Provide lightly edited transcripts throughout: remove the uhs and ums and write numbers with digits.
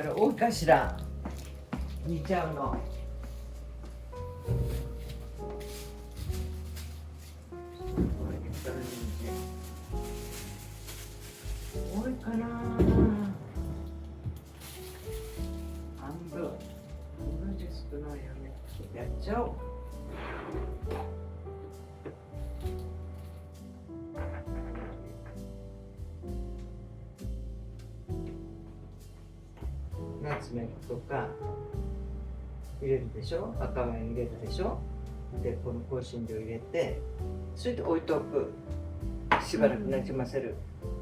れ多いかしら。煮ちゃうの。多いかな。半分。同じ少ないよね。やっちゃおう。ナツメグとか入れるでしょ、赤ワイン入れるでしょ、でこの香辛料入れて、それで置いておく、しばらくなじませる、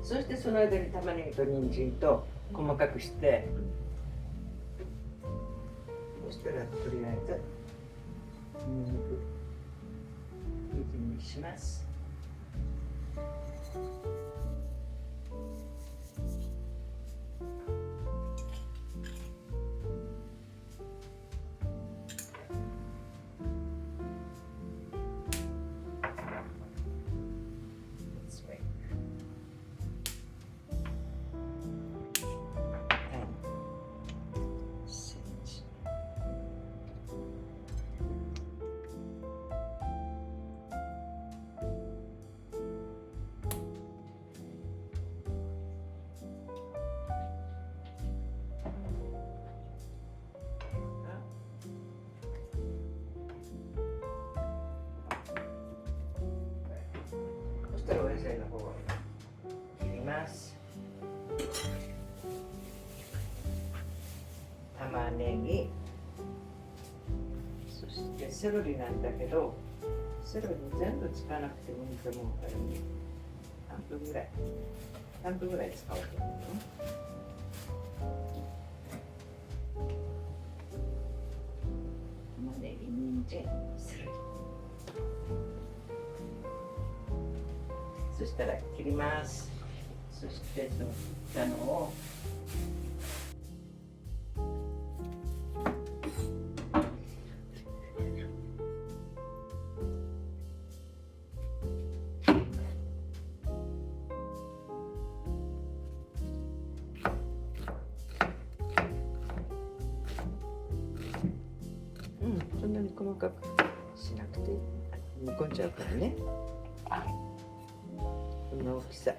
そしてその間に玉ねぎと人参と細かくして、そしたらとりあえずにんにくみじんにします。そしたらお野菜の方を切ります。玉ねぎ、そしてセロリなんだけど、セロリ全部使わなくてもいいと思うからね、半分ぐらい使おうと思うよ。玉ねぎ、人参、セロリ、そしたら切ります。そして切ったのをそんなに細かくしなくていい。煮込んじゃうからね。この大きさ。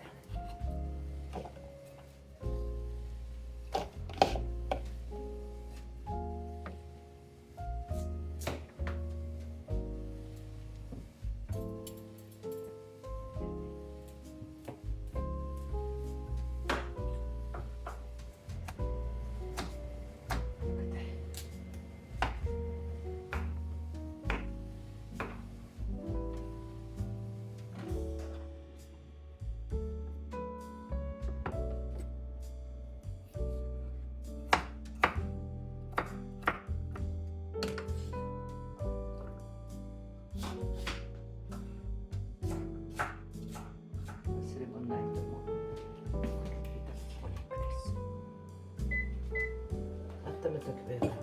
温めとけばよかった。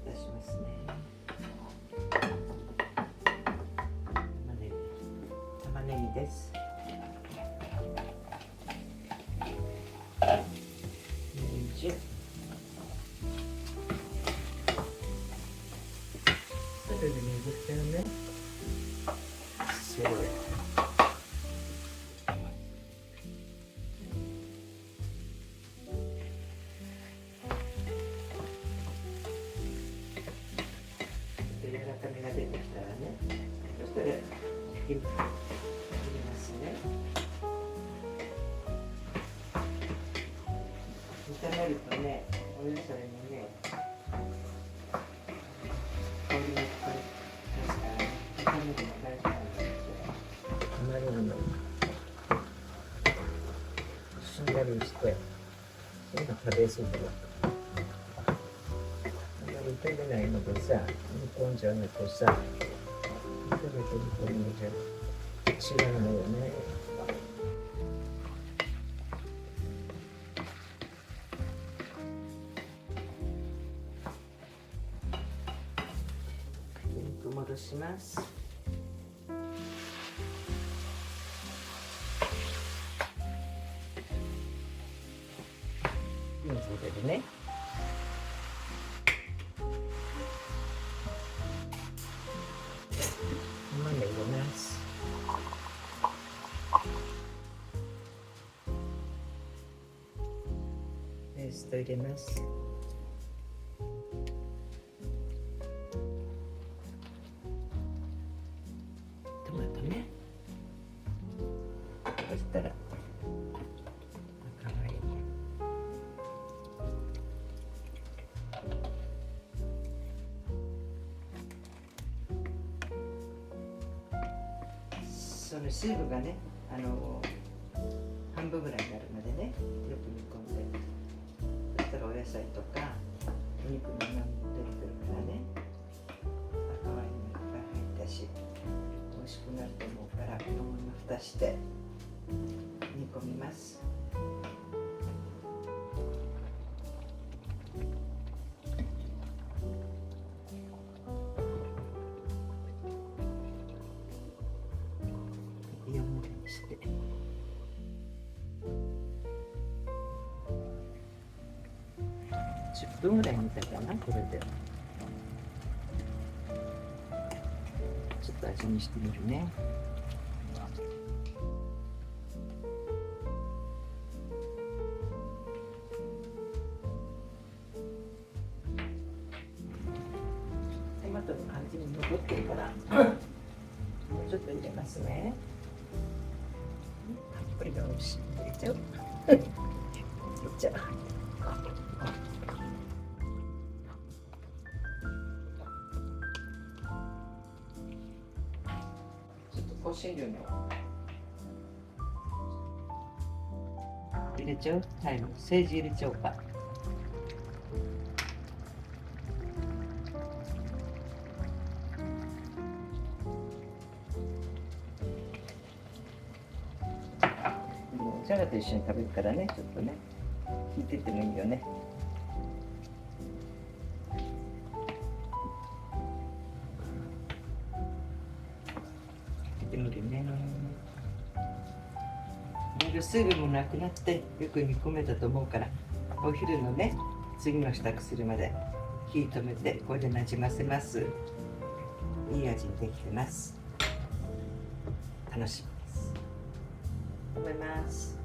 出しますね。玉ねぎです。人参。それで水捨てるね。セロリ。柔らかみが出てきたらね、そしたら切りますね。炒めるとね、お野菜のね、香りがですからね、炒めるの大事なんですよ。玉ねぎのしんなりして、それが食べやすいと思う。炒めないのでさ、煮込んじゃうのとさ、炒めて煮込んじゃう。違うのよね。肉戻します。水入れるね。玉ねぎ入れます。ペースト入れます。トマトね。そしたら赤ワイン。その水分がね、半分ぐらいになるまでね、よく煮込んで、そしたらお野菜とかお肉のうまみも出てくるからね、赤ワインもいっぱい入ったし、美味しくなると思うから、このまま蓋して煮込みます。4分にして10分ぐらい煮たかな、これで。ちょっと味見してみるね。トマトの味に残ってるからもうちょっと入れますね。たっぷりで美味しい。入れちゃう入れちゃう。ちょっと香辛料の入れちゃう。はい、セージ入れちゃおうか。サラダと一緒に食べるからね、ちょっとね、聞いててもいいよね。でもね、水分もなくなってよく煮込めたと思うから、お昼のね、次の支度するまで火止めてこれでなじませます。いい味にできてます。楽しみです。食べます。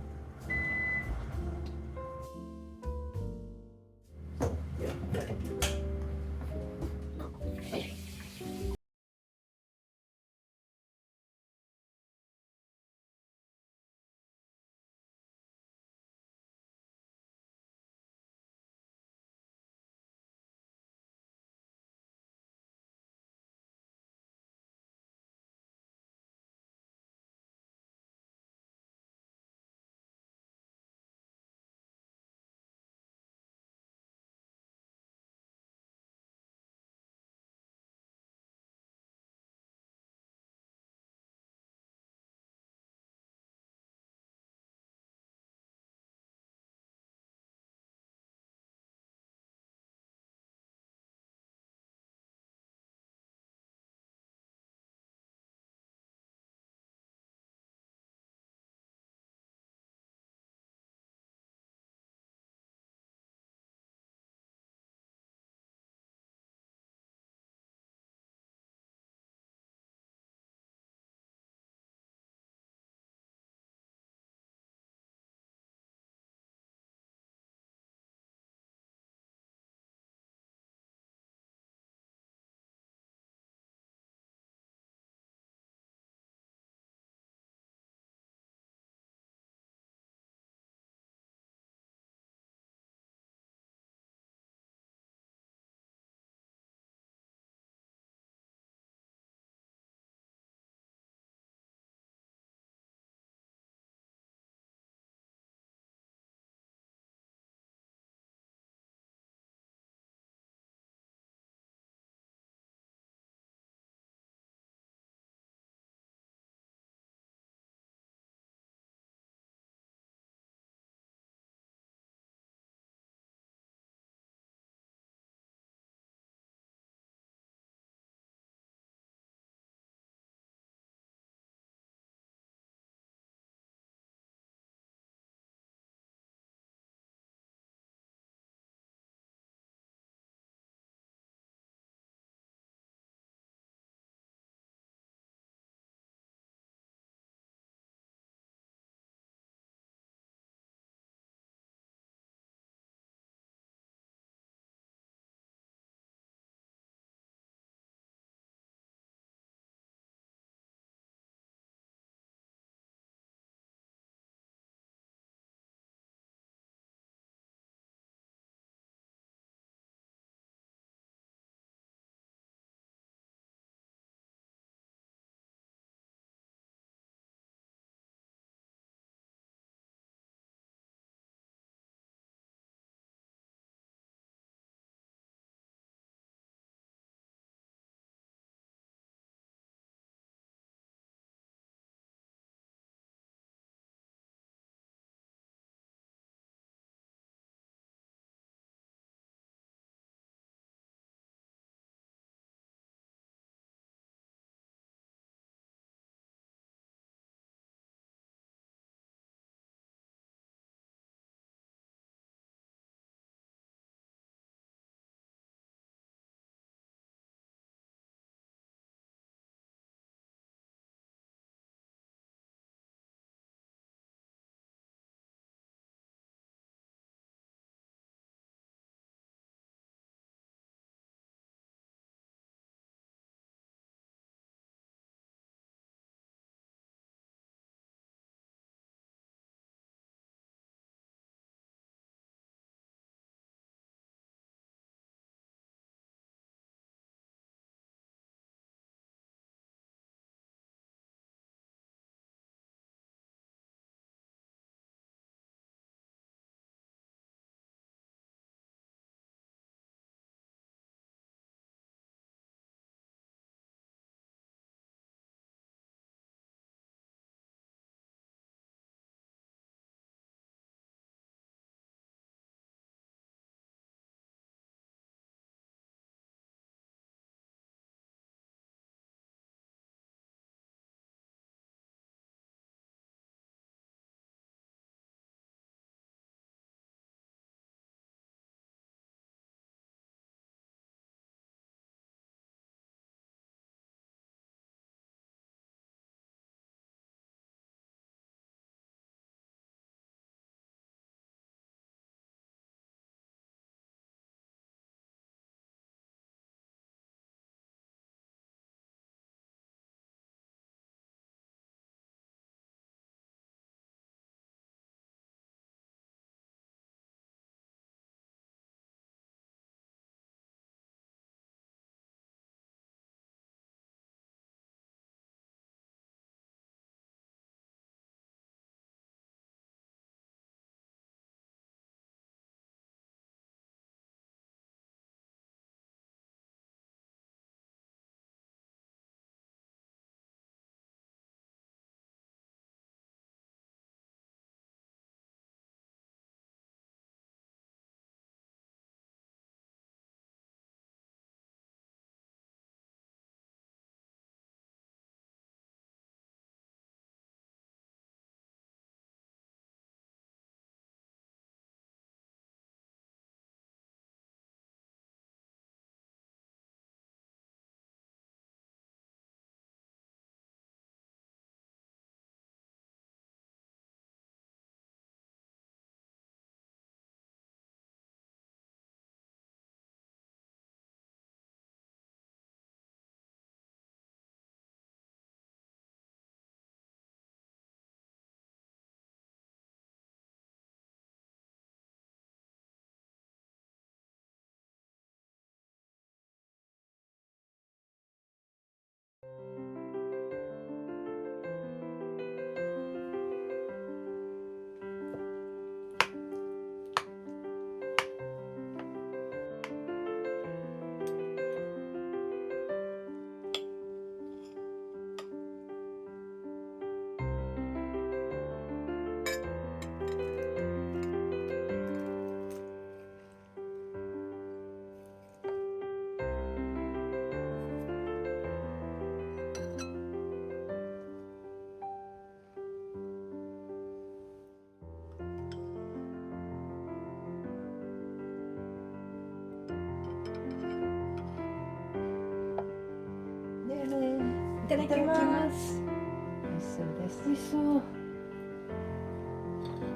ただきます。美味しそうです。美味しそう。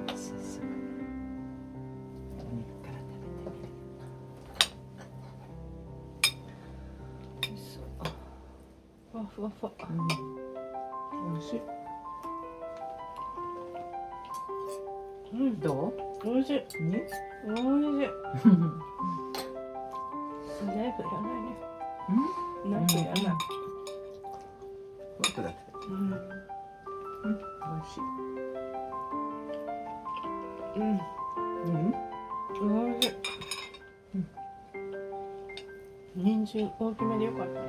早速お肉から食べてみる。美味しそう。ふわふわふわ。美味しい。どう？美味しい。ね。美味しい。ナイフいらないね。ナイフいらない。フォークだけ。美味しい。美味しい。人参大きめでよかったね。